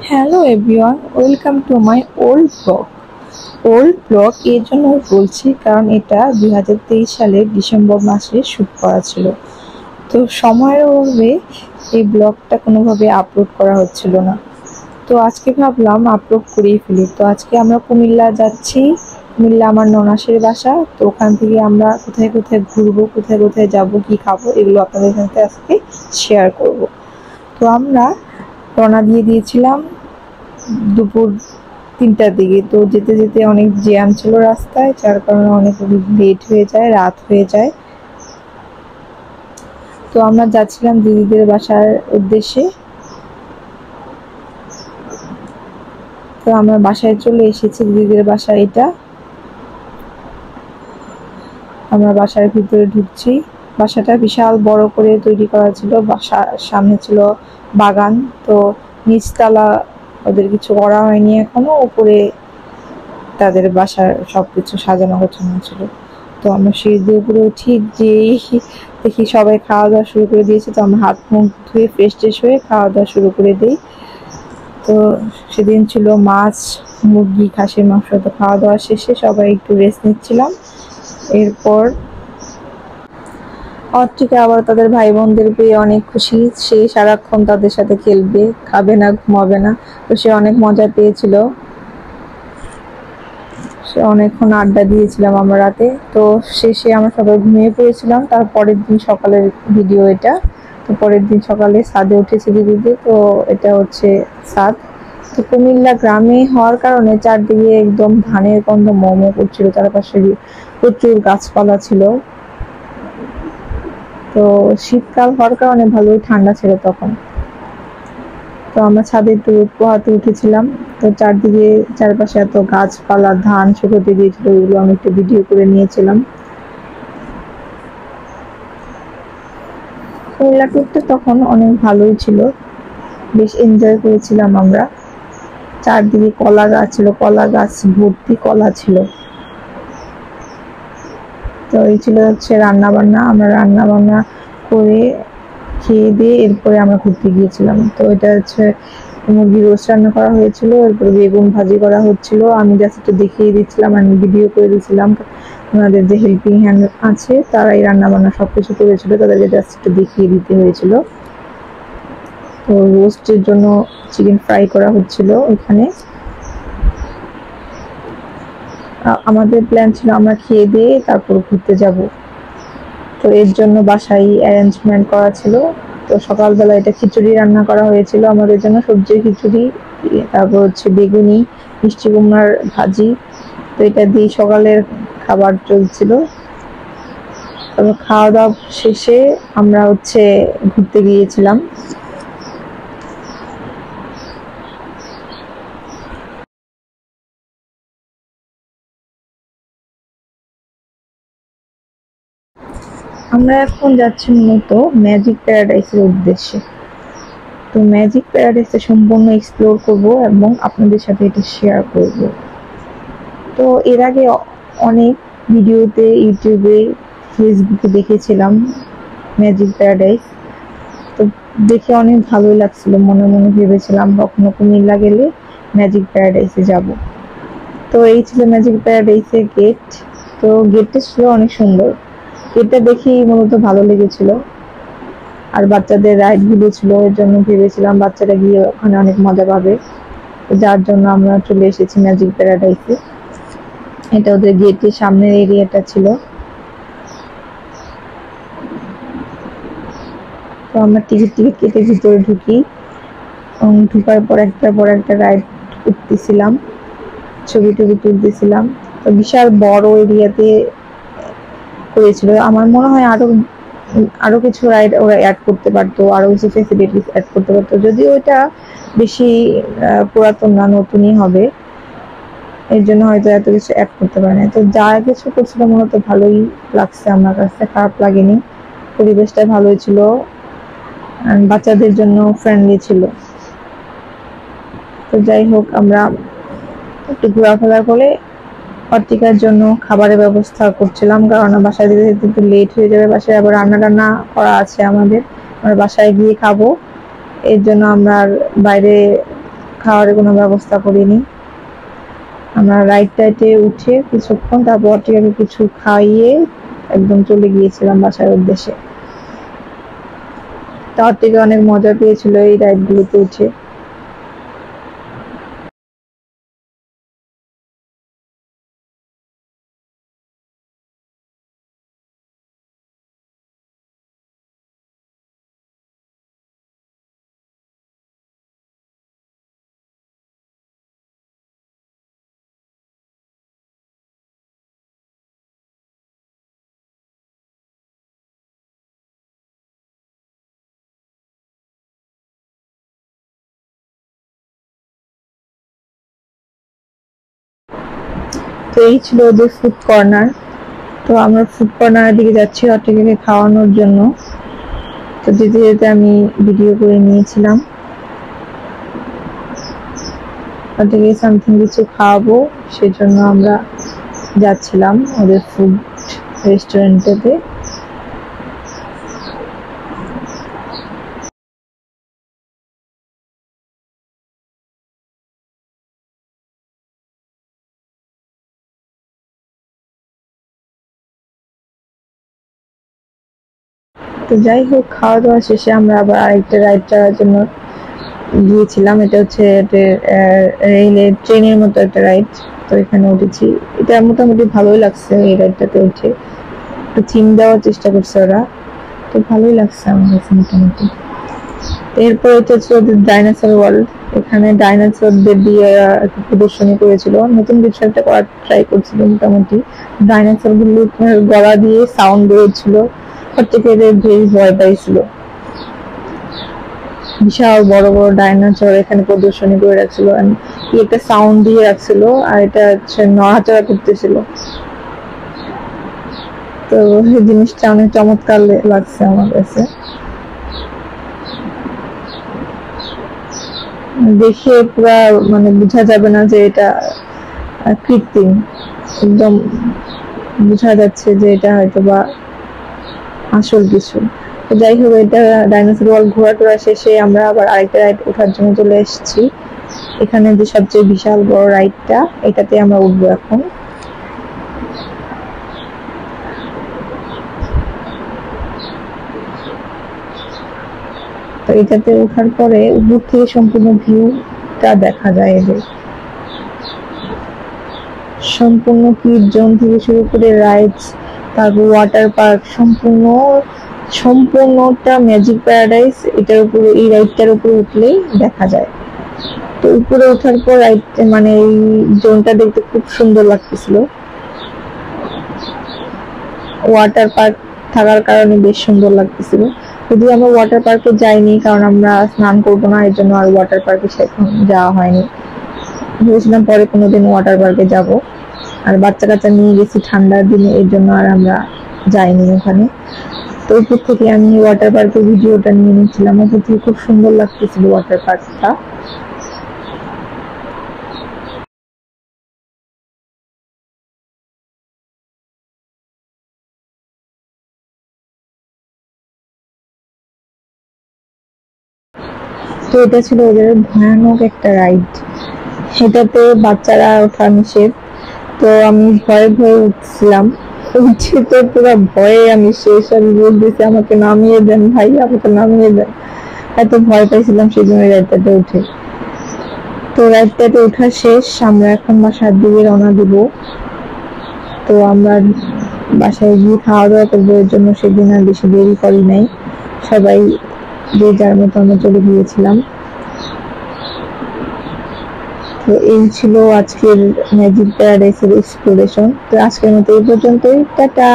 Hello everyone, welcome to my old blog এর জন্য বলছি কারণ এটা 2023 সালের ডিসেম্বর মাসে শ্যুট করা ছিল। তো সময়ের অভাবে এই ব্লগটা কোনোভাবে আপলোড করা হচ্ছিল না। তো আজকে ভাবলাম আপলোড করেই ফেলি। তো আজকে আমরা কুমিল্লা যাচ্ছি। কুমিল্লা আমার ননাসের বাসা। তো ওখান থেকে আমরা কোথায় কোথায় ঘুরবো, কোথায় কোথায় যাবো, কি খাবো, এগুলো আপনাদের সাথে আজকে শেয়ার করব। তো আমরা রওনা দিয়ে দিয়েছিলাম দুপুর 3টার দিকে। তো যেতে যেতে অনেক জ্যাম ছিল রাস্তায়, যার কারণে অনেক লেট হয়ে যায়, রাত হয়ে যায়। তো আমরা যাচ্ছিলাম দিদিদের বাসার উদ্দেশ্যে। তো আমরা বাসায় চলে এসেছি, দিদিদের বাসা এটা। আমরা বাসার ভিতরে ঢুকছি। বাসাটা বিশাল বড় করে তৈরি করা ছিল। বাসার সামনে ছিল বাগান। তো নিচতলা ওদের কিছু করা হয়নি এখনো, উপরে তাদের বাসার সবকিছু সাজানো গোছানো ছিল। তো আমরা সিঁড়ি দিয়ে উপরে উঠি, যেই দেখি সবাই খাওয়া দাওয়া শুরু করে দিয়েছে। তো আমরা হাত মুখ ধুয়ে ফ্রেশ ট্রেশ হয়ে খাওয়া দাওয়া শুরু করে দিই। তো সেদিন ছিল মাছ, মুরগি, খাসির মাংস। তো খাওয়া দাওয়া শেষে সবাই একটু রেস্ট নিচ্ছিলাম। এরপর অর্চিকা আবার তাদের ভাই বোনদের পেয়ে অনেক খুশি। সে সারাক্ষণ তাদের সাথে খেলবে, খাবে না, ঘুমাবে না। তো সে অনেক মজা পেয়েছিল। সে অনেকক্ষণ আড্ডা দিয়েছিলাম আমরা রাতে। তো শেষে আমরা সবাই ঘুমিয়ে পড়েছিলাম। তার পরের দিন সকালের ভিডিও এটা। তো পরের দিন সকালে ছাদে উঠেছি দিদিদের। তো এটা হচ্ছে ছাদ। তো কুমিল্লা গ্রামে হওয়ার কারণে চারদিকে একদম ধানের গন্ধ মোমো করছিল, চারপাশে প্রচুর গাছপালা ছিল। তো শীতকাল হওয়ার কারণে ভালোই ঠান্ডা ছিল তখন। তো আমরা ছাদে একটু রোদ পোহাতে উঠেছিলাম। তো চারদিকে চারপাশে এত গাছপালা, ধান শুকোতে দিয়েছিল, ওগুলো আমি একটু ভিডিও করে নিয়েছিলাম। কুমিল্লা ট্যুরটা তখন অনেক ভালোই ছিল, বেশ এনজয় করেছিলাম আমরা। চারদিকে কলা গাছ ছিল, কলা গাছ ভর্তি কলা ছিল। তো এই ছিল হচ্ছে রান্না বান্না। আমরা রান্না বান্না করে খেয়ে দিয়ে এরপরে আমরা ঘুরতে গিয়েছিলাম। তো এটা হচ্ছে মুরগির রোস্ট রান্না করা হয়েছিল, এরপরে বেগুন ভাজি করা হচ্ছিল। আমি জাস্ট একটু দেখিয়ে দিচ্ছিলাম, আমি ভিডিও করে দিচ্ছিলাম। ওনাদের যে হেল্পিং হ্যান্ড আছে তারাই রান্না বান্না সবকিছু করেছিল, তাদেরকে জাস্ট একটু দেখিয়ে দিতে হয়েছিল। তো রোস্টের জন্য চিকেন ফ্রাই করা হচ্ছিল এখানে। আমাদের প্ল্যান ছিল আমরা খেয়ে দিয়ে তারপর ঘুরতে যাব। তো এর জন্য বাসায় অ্যারেঞ্জমেন্ট করা ছিল। তো সকালবেলা এটা খিচুড়ি রান্না করা হয়েছিল আমাদের জন্য, সবজির খিচুড়ি। তারপর হচ্ছে বেগুনি, মিষ্টি কুমড়ার ভাজি। তো এটা দিয়ে সকালের খাবার চলছিল। তারপর খাওয়া দাওয়া শেষে আমরা হচ্ছে ঘুরতে গিয়েছিলাম। আমরা এখন যাচ্ছি মূলত ম্যাজিক প্যারাডাইসের উদ্দেশ্যে। তো ম্যাজিক প্যারাডাইসে সম্পূর্ণ এক্সপ্লোর করব এবং আপনাদের সাথে এটা শেয়ার করব। তো এর আগে অনেক ভিডিওতে, ইউটিউবে, ফেসবুকে দেখেছিলাম ম্যাজিক প্যারাডাইস। তো দেখে অনেক ভালোই লাগছিল, মনে মনে ভেবেছিলাম কখনো কুমিল্লা গেলে ম্যাজিক প্যারাডাইসে যাব। তো এই ছিল ম্যাজিক প্যারাডাইসের গেট। তো গেটটা ছিল অনেক সুন্দর, গেটটা দেখেই মূলত ভালো লেগেছিল। আর বাচ্চাদের রাইড গুলো ছিল, এর জন্য ভেবেছিলাম বাচ্চারা গিয়ে ওখানে অনেক মজা পাবে। যার জন্য আমরা চলে এসেছি ম্যাজিক প্যারাডাইসে। এটা ওদের গেটের সামনের এরিয়াটা ছিল। তো আমরা টিকিট কেটে ভিতরে ঢুকি এবং ঢুকার পর একটা রাইড উঠতেছিলাম, ছবি টবি তুলতেছিলাম। তো বিশাল বড় এরিয়াতে করেছিল। আমার মনে হয় আরো আরো কিছু রাইড ওরা অ্যাড করতে পারতো, আরো কিছু ফেসিলিটিস অ্যাড করতে পারতো, যদিও এটা বেশি পুরাতন না, নতুনই হবে। এর জন্য হয়তো এত কিছু অ্যাড করতে পারে না। তো যা কিছু করছিল মূলত ভালোই লাগছে, আমার কাছে খারাপ লাগেনি। পরিবেশটা ভালোই ছিল, বাচ্চাদের জন্য ফ্রেন্ডলি ছিল। তো যাই হোক, আমরা একটু ঘোরাফেরা করে অর্টিকার জন্য খাবারের ব্যবস্থা করছিলাম, কারণ বাসায় যেতে যেতে একটু লেট হয়ে যাবে। বাসায় আবার রান্না টান্না করা আছে আমাদের, আমরা বাসায় গিয়ে খাবো। এর জন্য আমরা বাইরে খাওয়ার কোনো ব্যবস্থা করিনি। আমরা রাইডটাতে উঠে কিছুক্ষণ তারপর অর্টিকাকে কিছু খাইয়ে একদম চলে গিয়েছিলাম বাসার উদ্দেশ্যে। তার থেকে অনেক মজা পেয়েছিল এই রাইডগুলোতে উঠে। তো এই ছিল ওদের ফুড কর্নার। তো আমরা ফুড কর্নারের দিকে যাচ্ছি অর্টিকাকে খাওয়ানোর জন্য। তো যেতে যেতে আমি ভিডিও করে নিয়েছিলাম। অর্টিকাকে সামথিং কিছু খাওয়াবো, সেজন্য আমরা যাচ্ছিলাম ওদের ফুড রেস্টুরেন্টেতে। তো যাই হোক, খাওয়া দাওয়া শেষে আমরা আবার আরেকটা রাইড চালার জন্য গিয়েছিলাম। এটা হচ্ছে রেলের ট্রেনের মতো একটা রাইড। তো এখানে উঠেছি, এটা মোটামুটি ভালোই লাগছে। এই রাইডটাতে উঠে একটু থিম দেওয়ার চেষ্টা করছে ওরা, তো ভালোই লাগছে আমার কাছে মোটামুটি। এরপর এটা হচ্ছে ওদের ডাইনোসর ওয়ার্ল্ড। এখানে ডাইনোসরদের দিয়ে একটা প্রদর্শনী করেছিল, নতুন কিছু একটা করার ট্রাই করছিল। মোটামুটি ডাইনোসর গুলো গলা দিয়ে সাউন্ড বেরোচ্ছিল, প্রত্যেকের বেশ ভয় পাইছিল। বিশাল বড় বড় ডাইনোসর এখানে প্রদর্শনী করে রাখছিল, একটা সাউন্ড দিয়ে রাখছিল, আর এটা হচ্ছে নড়াচড়া করতেছিল। তো এই জিনিসটা অনেক চমৎকার লাগছে আমার কাছে। দেখে পুরা মানে বোঝা যাবে না যে এটা কৃত্রিম, একদম বোঝা যাচ্ছে যে এটা হয়তো বা আসল কিছু। তো যাই হোক, এটা ডাইনোসর ওয়ার্ল্ড ঘোরা টোরা শেষে আমরা আবার আরেকটা রাইড ওঠার জন্য চলে এসেছি। এখানে যে সবচেয়ে বিশাল বড় রাইডটা, এটাতে আমরা উঠবো এখন। তো এটাতে ওঠার পরে উপর থেকে সম্পূর্ণ ভিউটা দেখা যায়। এদের সম্পূর্ণ কিড জোন থেকে শুরু করে রাইডস, তারপর ওয়াটার পার্ক, সম্পূর্ণটা ম্যাজিক প্যারাডাইস এটার উপরে, এই রাইডটার উপরে উঠলেই দেখা যায়। তো উপরে ওঠার পর রাইড মানে এই জোনটা দেখতে খুব সুন্দর লাগতেছিল। ওয়াটার পার্ক থাকার কারণে বেশ সুন্দর লাগতেছিল। যদিও আমরা ওয়াটার পার্কে যাইনি, কারণ আমরা স্নান করবো না, এর জন্য আর ওয়াটার পার্কে সেরকম যাওয়া হয়নি। ভেবেছিলাম পরে কোনোদিন ওয়াটার পার্কে যাব, আর বাচ্চা কাচ্চা নিয়ে গেছি ঠান্ডার দিনে, এর জন্য আর আমরা যাইনি ওখানে। তো উপর থেকে আমি ওয়াটার পার্কের ভিডিওটা নিয়ে নিচ্ছিলাম। উপর থেকে খুব সুন্দর লাগতেছিল ওয়াটার পার্কটা। তো এটা ছিল ওদের ভয়ানক একটা রাইড, সেটাতে বাচ্চারা ওঠা নিষেধ। তো আমি ভয়ে ভয়ে উঠছিলাম, উঠে তো পুরো ভয়ে আমি শেষ। আমি বলতেছি আমাকে নামিয়ে দেন ভাই, আমাকে নামিয়ে দেন, এত ভয় পাইছিলাম সেই জন্য রাইডটাতে উঠে। তো রাইডটাতে ওঠা শেষ, আমরা এখন বাসার দিকে রওনা দিব। তো আমরা বাসায় গিয়ে খাওয়া দাওয়া করবো, এর জন্য সেদিন আর বেশি দেরি করি নাই, সবাই যে যার মতো আমরা চলে গিয়েছিলাম। তো এই ছিল আজকের ম্যাজিক প্যারাডাইসের এক্সপ্লোরেশন। তো আজকের মতো এই পর্যন্তই, টাটা।